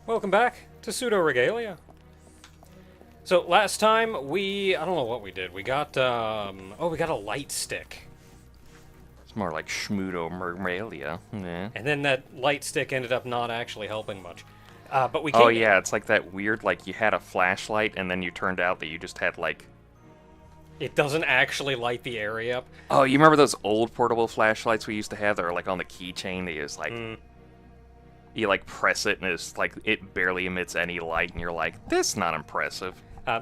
Welcome back to Pseudoregalia. So last time I don't know what we did. We got, we got a light stick. It's more like Schmoodoregalia. Yeah. And then that light stick ended up not actually helping much. But we Oh came yeah, it's like that weird, like you had a flashlight and then you turned out that you just had like... It doesn't actually light the area up. Oh, you remember those old portable flashlights we used to have that are like on the keychain? They just like... You like press it and it's like it barely emits any light and you're like, this is not impressive.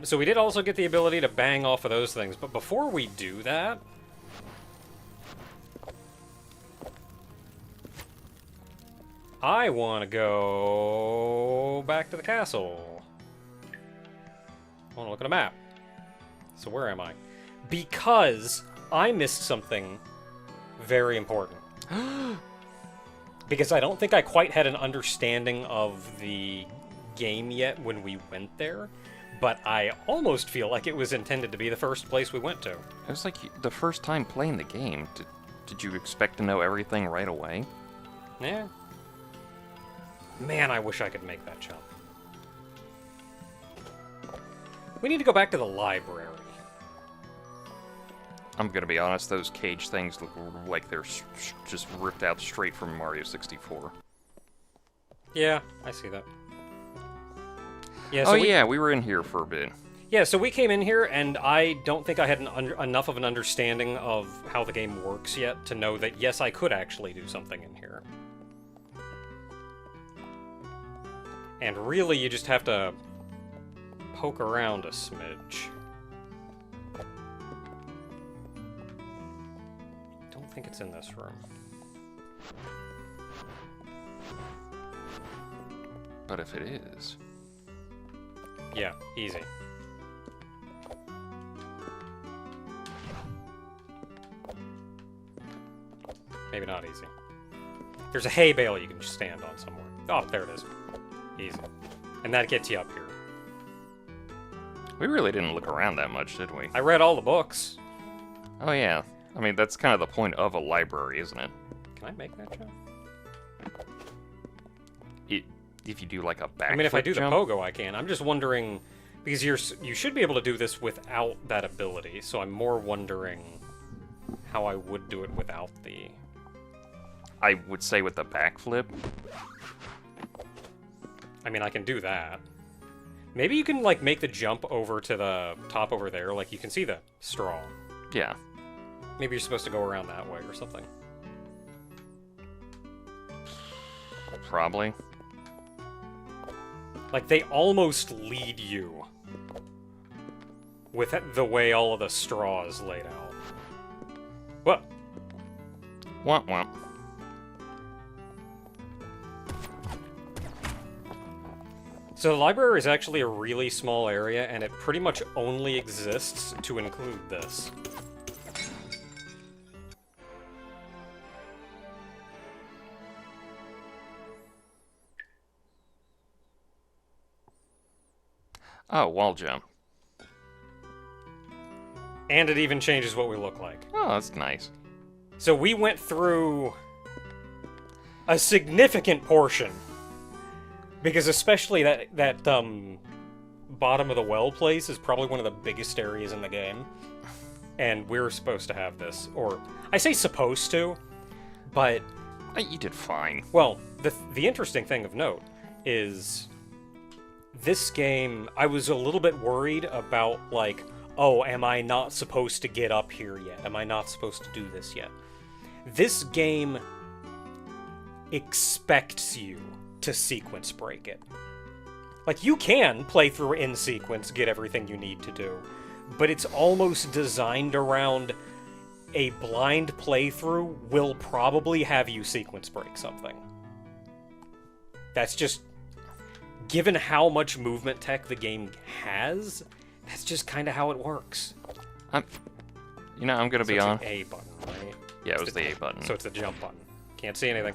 So we did also get the ability to bang off of those things, but before we do that... I want to go back to the castle. I want to look at a map. So where am I? Because I missed something very important. Because I don't think I quite had an understanding of the game yet when we went there, but I almost feel like it was intended to be the first place we went to. It was like the first time playing the game. Did you expect to know everything right away? Yeah. Man, I wish I could make that jump. We need to go back to the library. I'm gonna be honest, those cage things look like they're just ripped out straight from Mario 64. Yeah, I see that. Yeah, So yeah, we were in here for a bit. Yeah, so we came in here, and I don't think I had enough of an understanding of how the game works yet to know that, yes, I could actually do something in here. And really, you just have to poke around a smidge. Don't think it's in this room. But if it is... Yeah, easy. Maybe not easy. There's a hay bale you can stand on somewhere. Oh, there it is. Easy. And that gets you up here. We really didn't look around that much, did we? I read all the books. Oh yeah. I mean, that's kind of the point of a library, isn't it? Can I make that jump? If you do like a backflip I mean, if I do jump? the pogo, I can. I'm just wondering, because you should be able to do this without that ability, so I'm more wondering how I would do it without the... I would say with the backflip. I mean, I can do that. Maybe you can, like, make the jump over to the top over there. Like, you can see the straw. Yeah. Maybe you're supposed to go around that way or something. Probably. Like, they almost lead you with the way all of the straw is laid out. What? Womp womp. So the library is actually a really small area, and it pretty much only exists to include this. Oh, wall jump. And it even changes what we look like. Oh, that's nice. So we went through a significant portion. Because especially that bottom of the well place is probably one of the biggest areas in the game. And we're supposed to have this. Or, I say supposed to, but... You did fine. Well, the interesting thing of note is... This game, I was a little bit worried about, like, oh, am I not supposed to get up here yet? Am I not supposed to do this yet? This game expects you to sequence break it. Like, you can play through in sequence, get everything you need to do, but it's almost designed around a blind playthrough will probably have you sequence break something. That's just... Given how much movement tech the game has, that's just kind of how it works. I'm gonna be on. It's the A button, right? Yeah, it was the A button. So it's the jump button. Can't see anything.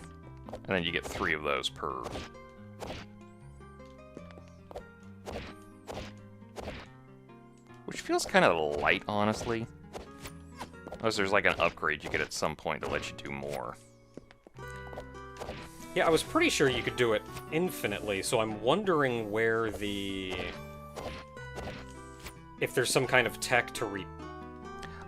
And then you get 3 of those per. Which feels kind of light, honestly. Unless there's like an upgrade you get at some point to let you do more. Yeah, I was pretty sure you could do it infinitely, so I'm wondering where the... if there's some kind of tech to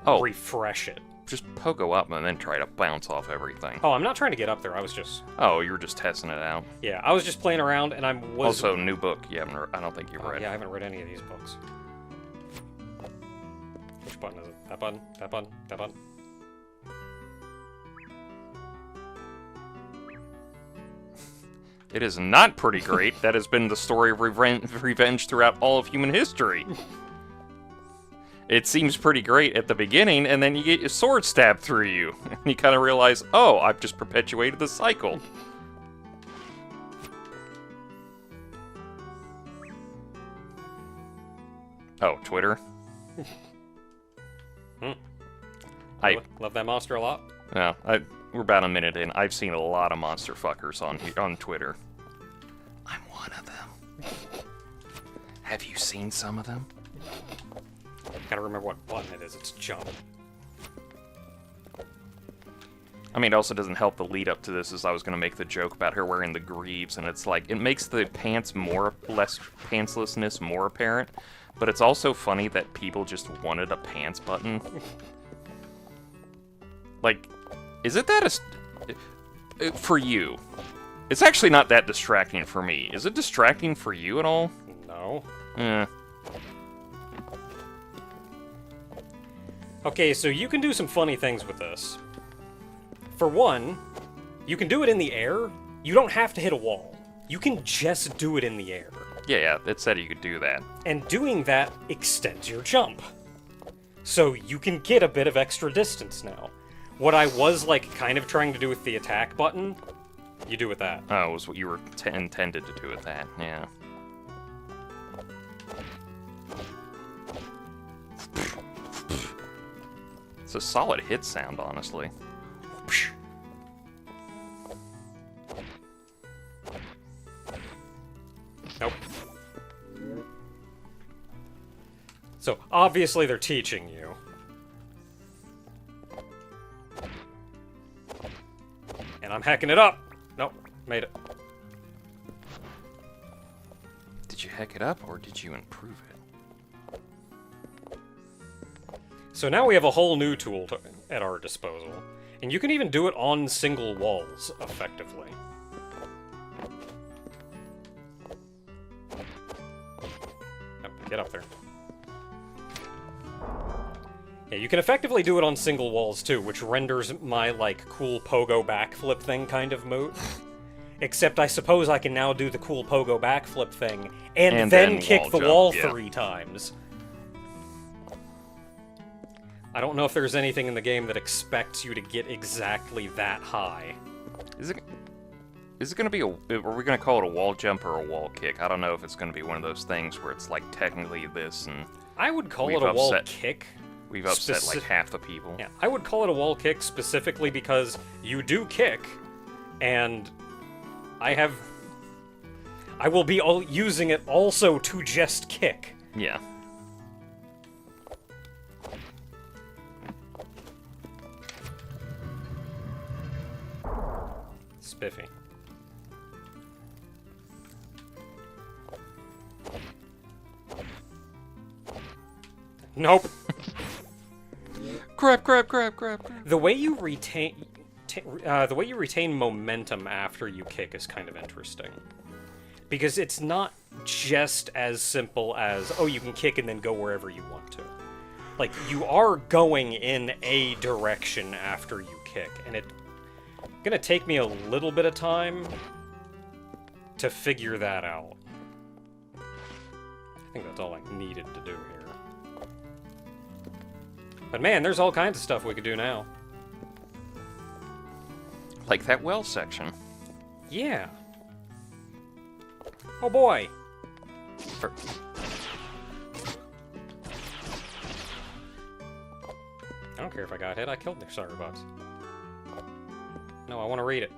refresh it. Just pogo up and then try to bounce off everything. Oh, I'm not trying to get up there, I was just... Oh, you were just testing it out. Yeah, I was just playing around, and I was... Also, new book. You haven't I don't think you've read. Yeah, I haven't read any of these books. Which button is it? That button? That button? That button? It is not pretty great. That has been the story of revenge throughout all of human history. It seems pretty great at the beginning, and then you get your sword stabbed through you. And you kind of realize, oh, I've just perpetuated the cycle. Oh, Twitter? I love that monster a lot. Yeah, we're about a minute in. I've seen a lot of monster fuckers on Twitter. I'm one of them. Have you seen some of them? Gotta remember what button it is. It's jump. I mean, it also doesn't help the lead up to this, as I was going to make the joke about her wearing the Greaves, and it's like, it makes the pantslessness more apparent, but it's also funny that people just wanted a pants button. Like, is it that for you? It's actually not that distracting for me. Is it distracting for you at all? No. Eh. Okay, so you can do some funny things with this. For one, you can do it in the air. You don't have to hit a wall. You can just do it in the air. Yeah, it said you could do that. And doing that extends your jump. So you can get a bit of extra distance now. What I was, like, kind of trying to do with the attack button, you do with that. Oh, it was what you were intended to do with that, yeah. It's a solid hit sound, honestly. Nope. So, obviously they're teaching you. And I'm hacking it up! Nope, made it. Did you hack it up, or did you improve it? So now we have a whole new tool at our disposal. And you can even do it on single walls, effectively. Oh, get up there. Yeah, you can effectively do it on single walls, too, which renders my, like, cool pogo backflip thing kind of moot. Except I suppose I can now do the cool pogo backflip thing, and then kick the wall 3 times. I don't know if there's anything in the game that expects you to get exactly that high. Is it going to be are we going to call it a wall jump or a wall kick? I don't know if it's going to be one of those things where it's like technically this, and I would call it a wall kick. We've upset like half the people. Yeah, I would call it a wall kick specifically because you do kick, and I will be using it also to just kick. Yeah. Spiffy. Nope. Grab. The way you retain momentum after you kick is kind of interesting. Because it's not just as simple as, oh, you can kick and then go wherever you want to. Like, you are going in a direction after you kick, and it's gonna take me a little bit of time to figure that out. I think that's all I needed to do here. But man, there's all kinds of stuff we could do now. Like that well section. Yeah. Oh boy. I don't care if I got hit. I killed the Starbucks. No, I want to read it.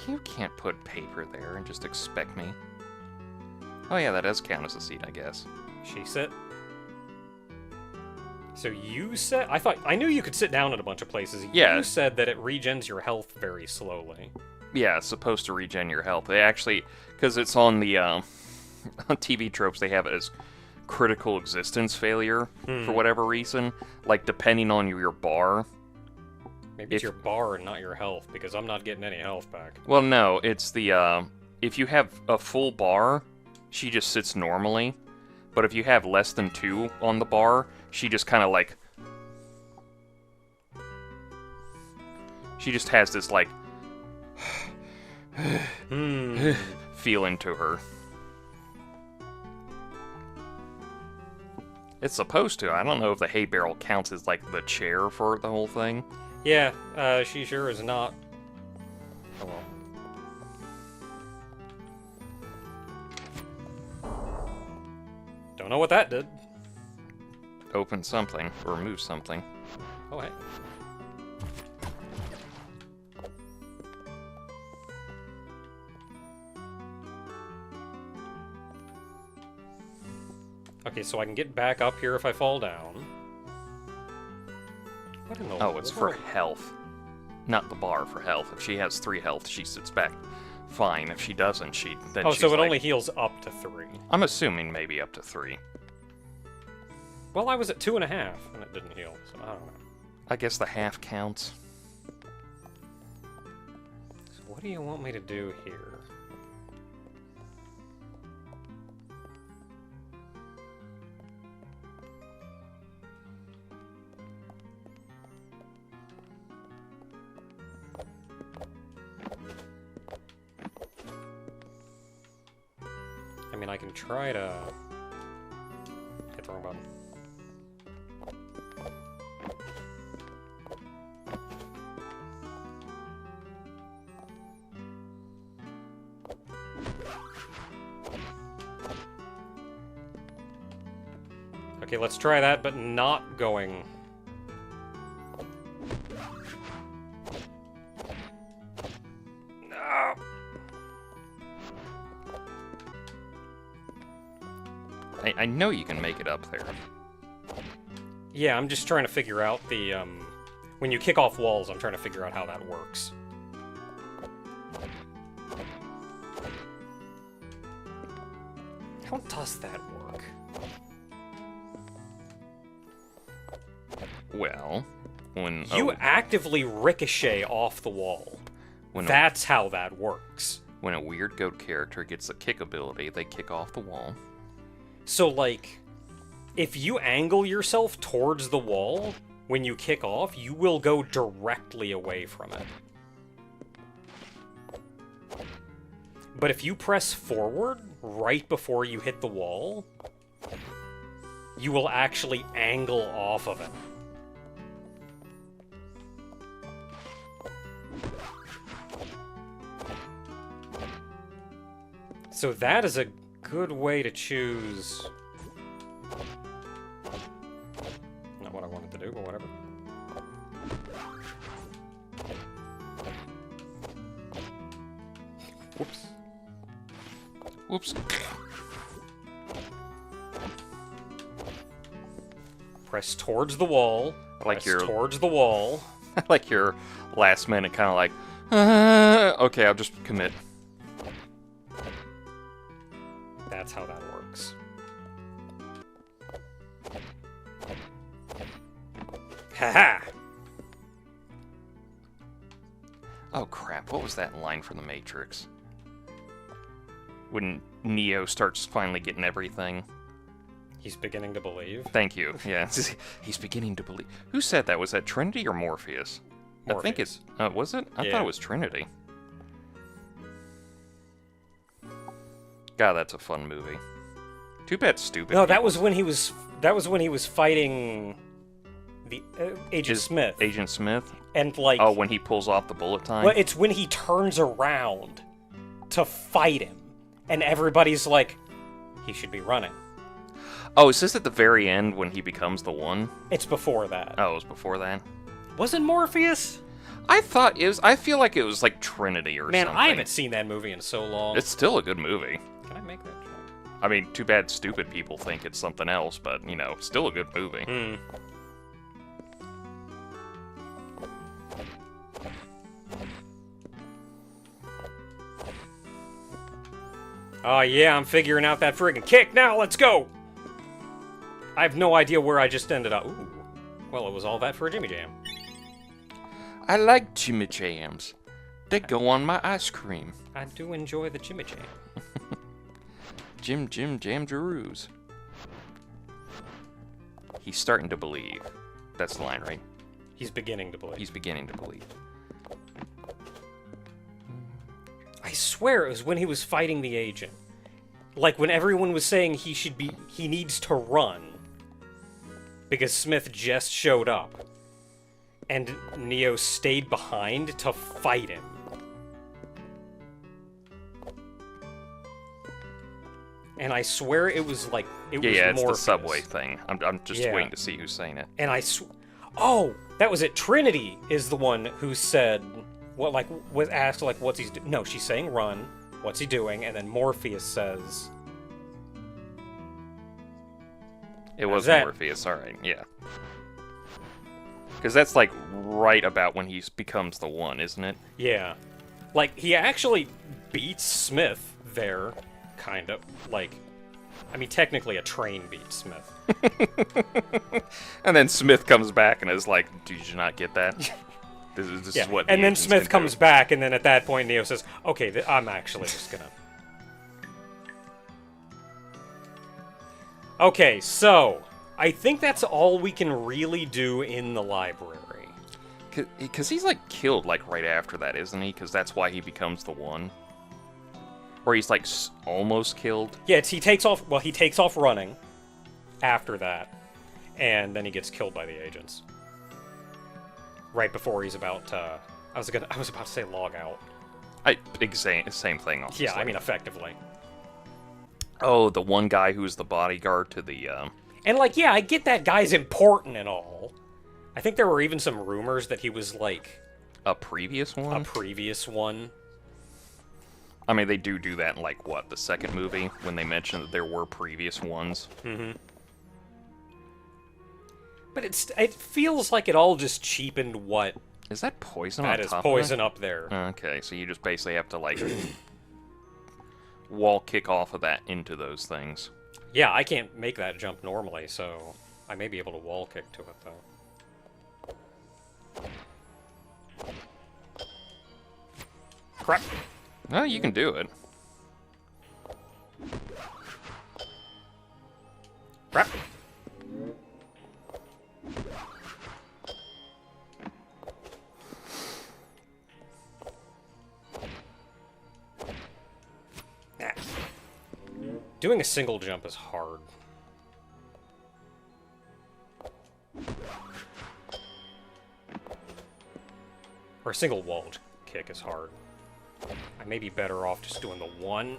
You can't put paper there and just expect me. Oh yeah, that does count as a seat, I guess. She sit. So you said... I knew you could sit down at a bunch of places. Yeah. You said that it regens your health very slowly. Yeah, it's supposed to regen your health. They actually... Because it's on the on TV tropes, they have it as critical existence failure for whatever reason. Like, depending on your bar. Maybe it's your bar and not your health, because I'm not getting any health back. Well, no, it's the... if you have a full bar, she just sits normally. But if you have less than 2 on the bar, she just kind of like... She just has this, like... feeling to her. It's supposed to. I don't know if the hay barrel counts as, like, the chair for the whole thing. Yeah, she sure is not. Oh well. Don't know what that did. Open something, or remove something. Oh, hey. Okay, so I can get back up here if I fall down. What in the Oh, it's for world? health. Not the bar, for health. If she has 3 health, she sits back fine. If she doesn't, then Oh, she's so it like... only heals up to 3. I'm assuming maybe up to 3. Well, I was at 2.5 and it didn't heal, so I don't know. I guess the half counts. So what do you want me to do here? I mean, I can try to... Hit the wrong button. Okay, let's try that, but not going... No. I know you can make it up there. Yeah, I'm just trying to figure out the, when you kick off walls, I'm trying to figure out how that works. How does that work? Well, when... You actively ricochet off the wall. That's how that works. When a weird goat character gets a kick ability, they kick off the wall. So, like, if you angle yourself towards the wall, when you kick off, you will go directly away from it. But if you press forward right before you hit the wall, you will actually angle off of it. So that is a good way to choose... Not what I wanted to do, but whatever. Whoops. Whoops. Press towards the wall. Like Press your... towards the wall. like your last minute kind of like... okay, I'll just commit. That's how that works. Haha! Oh crap, what was that line from The Matrix? When Neo starts finally getting everything. He's beginning to believe. Thank you, yeah. He's beginning to believe. Who said that? Was that Trinity or Morpheus? Morpheus. I think it's... was it? I thought it was Trinity. God, that's a fun movie. Too bad stupid. No, that was when he was... That was when he was fighting... the Agent Smith. Agent Smith? And, like... Oh, when he pulls off the bullet time? Well, it's when he turns around to fight him. And everybody's like, he should be running. Oh, is this at the very end when he becomes the one? It's before that. Oh, it was before that? Wasn't Morpheus? I thought it was... I feel like it was like Trinity or something. Man, I haven't seen that movie in so long. It's still a good movie. Can I make that joke? I mean, too bad stupid people think it's something else, but, you know, still a good movie. Oh yeah, I'm figuring out that friggin' kick now, let's go! I have no idea where I just ended up. Ooh. Well, it was all that for a Jimmy Jam. I like Jimmy Jams. They go on my ice cream. I do enjoy the Jimmy Jam. Jim Jamjaroos. He's starting to believe. That's the line, right? He's beginning to believe. He's beginning to believe. I swear it was when he was fighting the agent. Like when everyone was saying he needs to run. Because Smith just showed up. And Neo stayed behind to fight him. And I swear it was like it was Yeah, it's the Morpheus. subway thing. I'm just waiting to see who's saying it. And oh, that was it. Trinity is the one who said was asked like what's he no, she's saying run. What's he doing? And then Morpheus says It was that? Morpheus, alright, yeah. Because that's like right about when he becomes the one, isn't it? yeah. Like he actually beats Smith there, kind of. Like I mean technically a train beats Smith. And then Smith comes back and is like, "Did you not get that? This is what." And the then agents Smith can comes do." back, and then at that point Neo says, "Okay, I'm actually just gonna." Okay, so I think that's all we can really do in the library. Because he's like killed like right after that, isn't he? Because that's why he becomes the one. Or he's like almost killed. Yeah, he takes off. Well, he takes off running after that, and then he gets killed by the agents. Right before he's about to. I was about to say log out. Same thing. Honestly. Yeah, I mean effectively. Oh, the one guy who's the bodyguard to the. And like, yeah, I get that guy's important and all. I think there were even some rumors that he was like A previous one. a previous one. I mean, they do that in like what, the second movie when they mentioned that there were previous ones. Mm-hmm. But it feels like it all just cheapened what Is that poison? that on is top poison of up there. that? Okay, so you just basically have to like wall kick off of that into those things. Yeah, I can't make that jump normally, so I may be able to wall kick to it though. Crap. No, you can do it. Crap. Ah. Doing a single jump is hard. Or a single wall kick is hard. I may be better off just doing the one.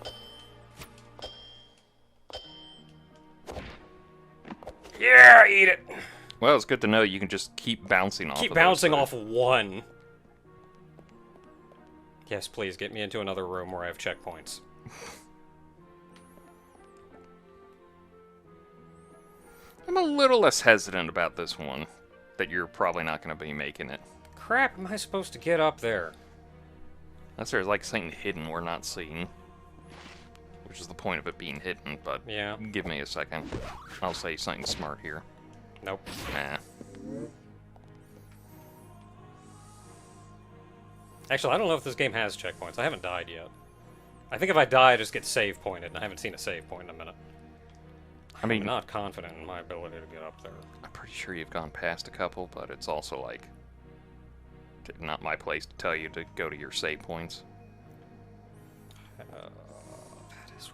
Yeah, eat it! Well, it's good to know you can just keep bouncing off. Keep of bouncing those off one. Yes, please, get me into another room where I have checkpoints. I'm a little less hesitant about this one, that you're probably not going to be making it. Crap, am I supposed to get up there? Unless there's like something hidden we're not seeing. Which is the point of it being hidden, but Yeah. give me a second. I'll say something smart here. Nope. Nah. Actually, I don't know if this game has checkpoints. I haven't died yet. I think if I die, I just get save pointed, and I haven't seen a save point in a minute. I mean, I'm not confident in my ability to get up there. I'm pretty sure you've gone past a couple, but it's also like not my place to tell you to go to your save points. That is...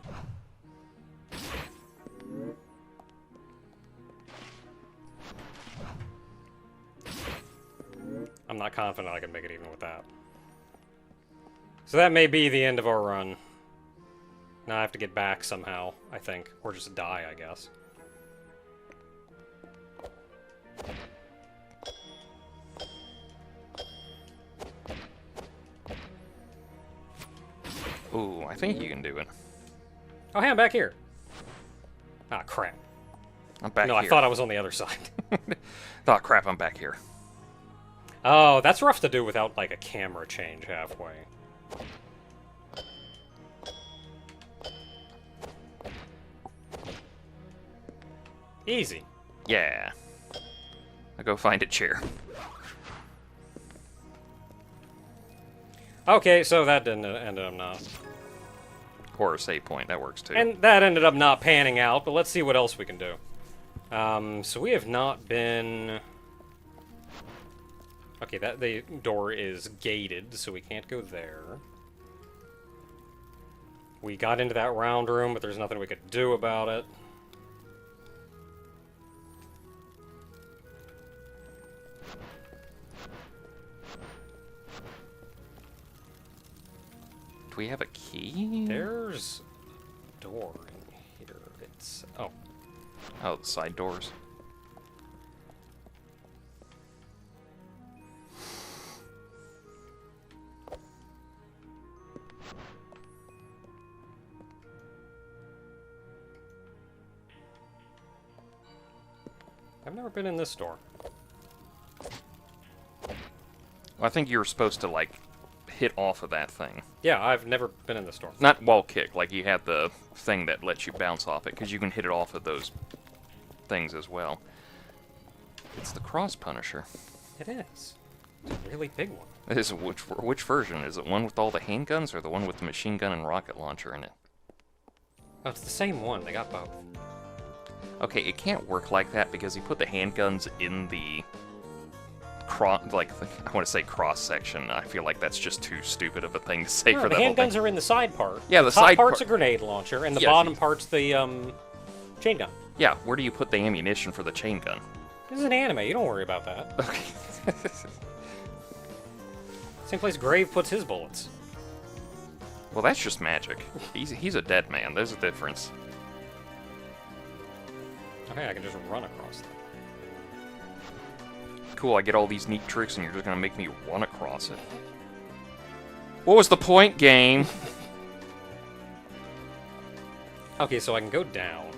I'm not confident I can make it even with that. So that may be the end of our run. Now I have to get back somehow, I think. Or just die, I guess. Ooh, I think you can do it. Oh, hey, I'm back here. Ah, crap. I'm back No, here. I thought I was on the other side. Oh, crap, I'm back here. Oh, that's rough to do without, like, a camera change halfway. Easy. Yeah. I'll go find a chair. Okay, so that didn't ended up not. Or a save point, that works too. And that ended up not panning out, but let's see what else we can do. So we have not been... Okay, the door is gated, so we can't go there. We got into that round room, but there's nothing we could do about it. Do we have a key? There's a door in here. It's... Oh. Oh, the side doors. I've never been in this door. Well, I think you were supposed to, like, hit off of that thing. Yeah, I've never been in this door. Not wall kick, like you had the thing that lets you bounce off it, because you can hit it off of those things as well. It's the Cross Punisher. It is. It's a really big one. Which version? Is it one with all the handguns, or the one with the machine gun and rocket launcher in it? Oh, it's the same one. They got both. Okay, it can't work like that, because he put the handguns in the... I want to say cross section. I feel like that's just too stupid of a thing to say for The that whole thing. handguns are in the side part. Yeah, the top side part's part- a grenade launcher, and the Yes. bottom part's the chain gun. Yeah, where do you put the ammunition for the chain gun? This is an anime. You don't worry about that. Okay. Same place Grave puts his bullets. Well, that's just magic. He's a dead man. There's a difference. Okay, I can just run across them. Cool, I get all these neat tricks and you're just gonna make me run across it. What was the point, game? Okay, so I can go down.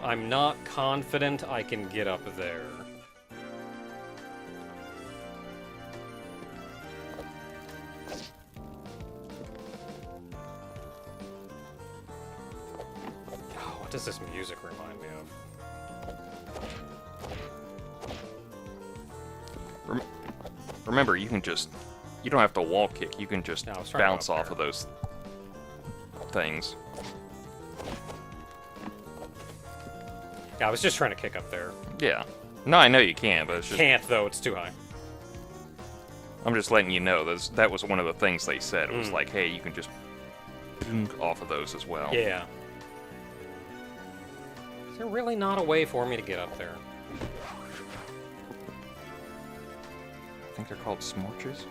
I'm not confident I can get up there. Oh, what does this music remind me of? Remember, you don't have to wall kick, you can just No, I was trying to bounce go up off of there. those things. Yeah, I was just trying to kick up there. Yeah. No, I know you can, but it's just... Can't, though. It's too high. I'm just letting you know, that was one of the things they said. It was like, hey, you can just off of those as well. Yeah. Is there really not a way for me to get up there? I think they're called smorches.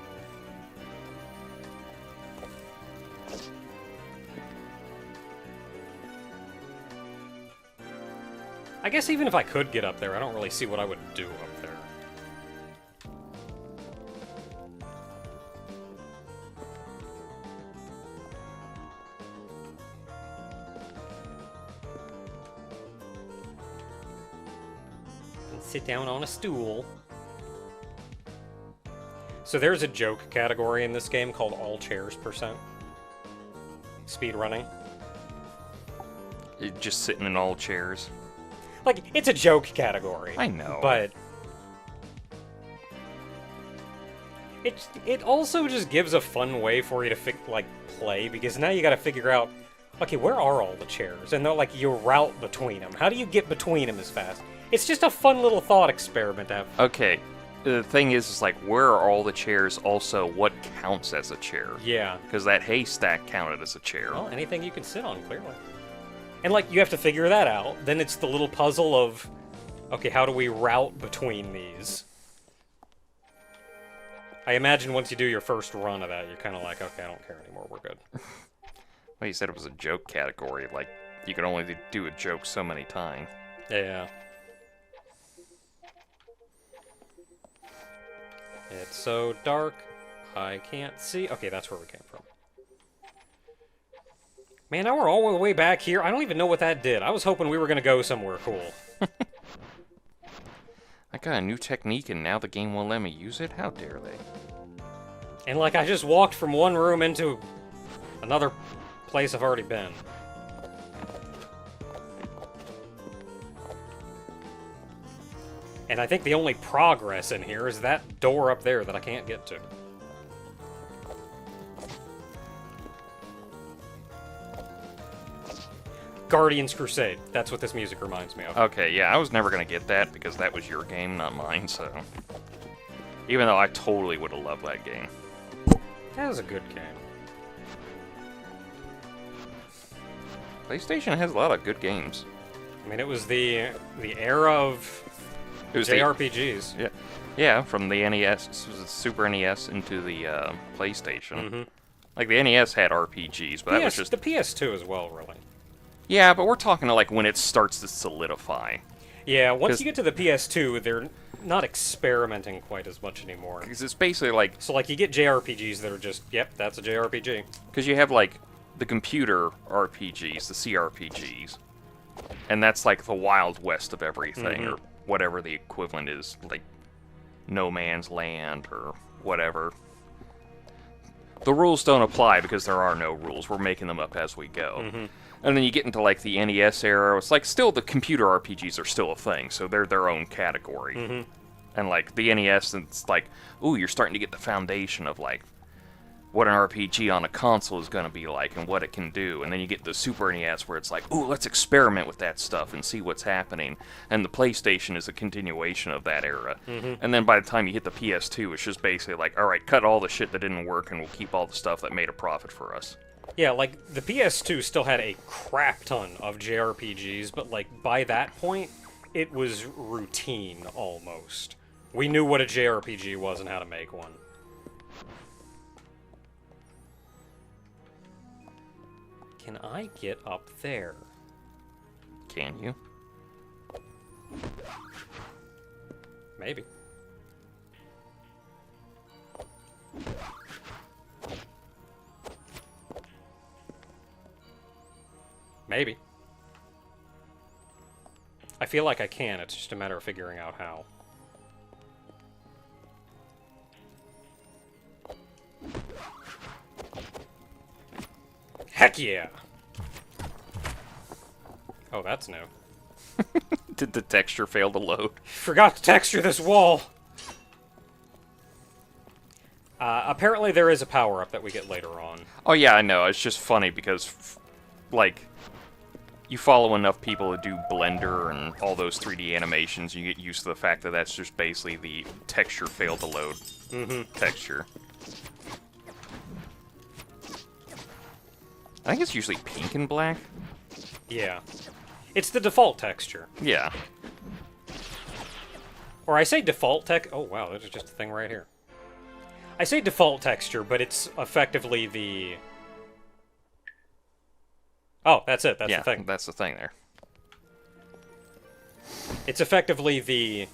I guess even if I could get up there, I don't really see what I would do up there. And sit down on a stool. So there's a joke category in this game called all chairs %. Speedrunning. Just sitting in all chairs. Like, it's a joke category. I know. But it also just gives a fun way for you to play, because now you got to figure out, okay, where are all the chairs? And they're like, you route between them. How do you get between them as fast? It's just a fun little thought experiment to have. Okay, the thing is like, where are all the chairs? Also, what counts as a chair? Yeah. Because that haystack counted as a chair. Well, anything you can sit on, clearly. And, like, you have to figure that out. Then it's the little puzzle of, okay, how do we route between these? I imagine once you do your first run of that, you're kind of like, okay, I don't care anymore, we're good. Well, you said it was a joke category. Like, you could only do a joke so many times. Yeah. It's so dark, I can't see. Okay, that's where we came from. Man, now we're all the way back here. I don't even know what that did. I was hoping we were going to go somewhere cool. I got a new technique and now the game won't let me use it? How dare they? And, like, I just walked from one room into another place I've already been. And I think the only progress in here is that door up there that I can't get to. Guardians Crusade. That's what this music reminds me of. Okay, yeah, I was never gonna get that because that was your game, not mine, so... Even though I totally would have loved that game. That was a good game. PlayStation has a lot of good games. I mean, it was the era of JRPGs. Yeah, yeah, from the NES, Super NES into the PlayStation. Mm-hmm. Like, the NES had RPGs, but that was just... The PS2 as well, really. Yeah, but we're talking like when it starts to solidify. Yeah, once you get to the PS2, they're not experimenting quite as much anymore. Because it's basically like... So, like, you get JRPGs that are just, yep, that's a JRPG. Because you have, like, the computer RPGs, the CRPGs, and that's, like, the Wild West of everything, or whatever the equivalent is, like, No Man's Land, or whatever. The rules don't apply because there are no rules. We're making them up as we go. And then you get into, like, the NES era. It's like, still, the computer RPGs are still a thing, so they're their own category. And, like, the NES, it's like, ooh, you're starting to get the foundation of, like, what an RPG on a console is going to be like and what it can do. And then you get the Super NES where it's like, ooh, let's experiment with that stuff and see what's happening. And the PlayStation is a continuation of that era. And then by the time you hit the PS2, it's just basically like, all right, cut all the shit that didn't work and we'll keep all the stuff that made a profit for us. Yeah, like, the PS2 still had a crap ton of JRPGs, but, like, by that point, it was routine, almost. We knew what a JRPG was and how to make one. Can I get up there? Can you? Maybe. Maybe. I feel like I can, it's just a matter of figuring out how. Heck yeah! Oh, that's new. Did the texture fail to load? Forgot to texture this wall! Apparently there is a power-up that we get later on. Oh yeah, I know. It's just funny because, like, you follow enough people who do Blender and all those 3D animations, you get used to the fact that that's just basically the texture failed to load texture. I think it's usually pink and black. Yeah. It's the default texture. Yeah. Or I say default oh wow, there's just a thing right here. I say default texture, but it's effectively the... Oh, that's it, that's the thing. That's the thing there. It's effectively the...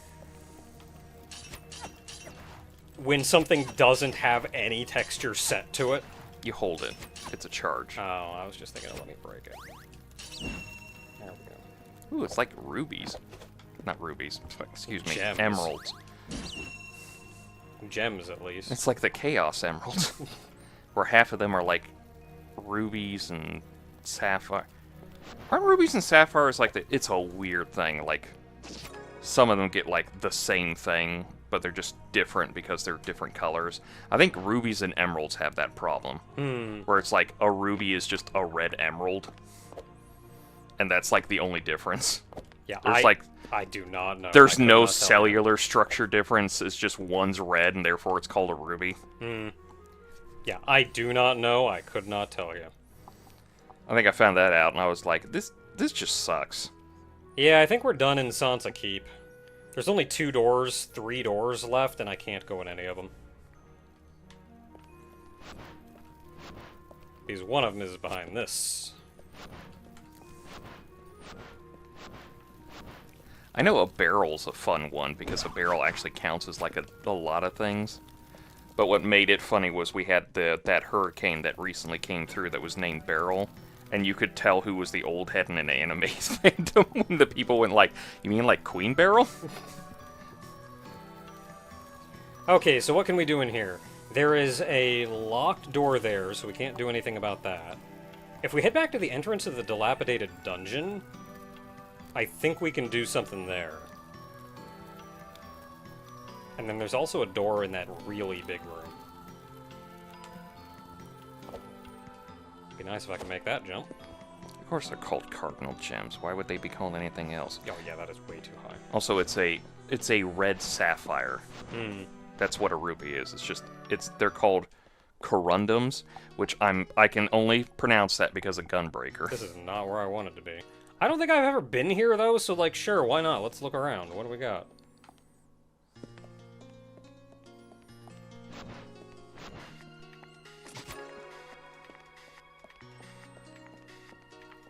When something doesn't have any texture set to it. You hold it. It's a charge. Oh, I was just thinking, let me break it. There we go. Ooh, it's like rubies. Not rubies, excuse me, Gems. emeralds. Gems, at least. It's like the Chaos Emeralds, where half of them are like rubies and sapphire. Aren't rubies and sapphires like the... It's a weird thing, like, some of them get like the same thing, but they're just different because they're different colors. I think rubies and emeralds have that problem, where it's like a ruby is just a red emerald, and that's like the only difference. Yeah, There's I do not know. There's no cellular structure difference. It's just one's red, and therefore it's called a ruby. Yeah, I do not know. I could not tell you. I think I found that out, and I was like, this just sucks. Yeah, I think we're done in Sansa Keep. There's only 3 doors left, and I can't go in any of them. Because one of them is behind this. I know a barrel's a fun one, because a barrel actually counts as like a lot of things. But what made it funny was we had that hurricane that recently came through that was named Beryl, and you could tell who was the old head in an anime fandom when the people went like, you mean like Queen Beryl? Okay, so what can we do in here? There is a locked door there, so we can't do anything about that. If we head back to the entrance of the dilapidated dungeon, I think we can do something there. And then there's also a door in that really big room. Be nice if I could make that jump. Of course they're called cardinal gems. Why would they be called anything else? Oh yeah, that is way too high. Also, it's a red sapphire. Hmm. That's what a ruby is. They're called corundums, which I can only pronounce that because of Gunbreaker. This is not where I wanted to be. I don't think I've ever been here though, so like sure, why not? Let's look around. What do we got?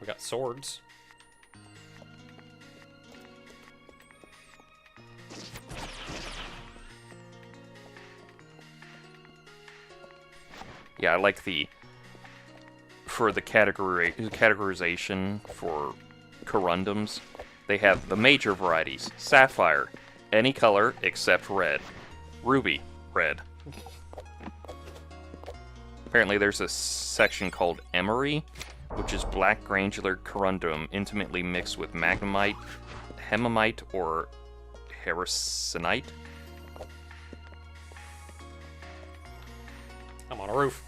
We got swords. Yeah, I like for the categorization for corundums, they have the major varieties: sapphire, any color except red; ruby, red. Apparently there's a section called emery, which is black granular corundum intimately mixed with magnemite, hemamite, or heracinite. I'm on a roof.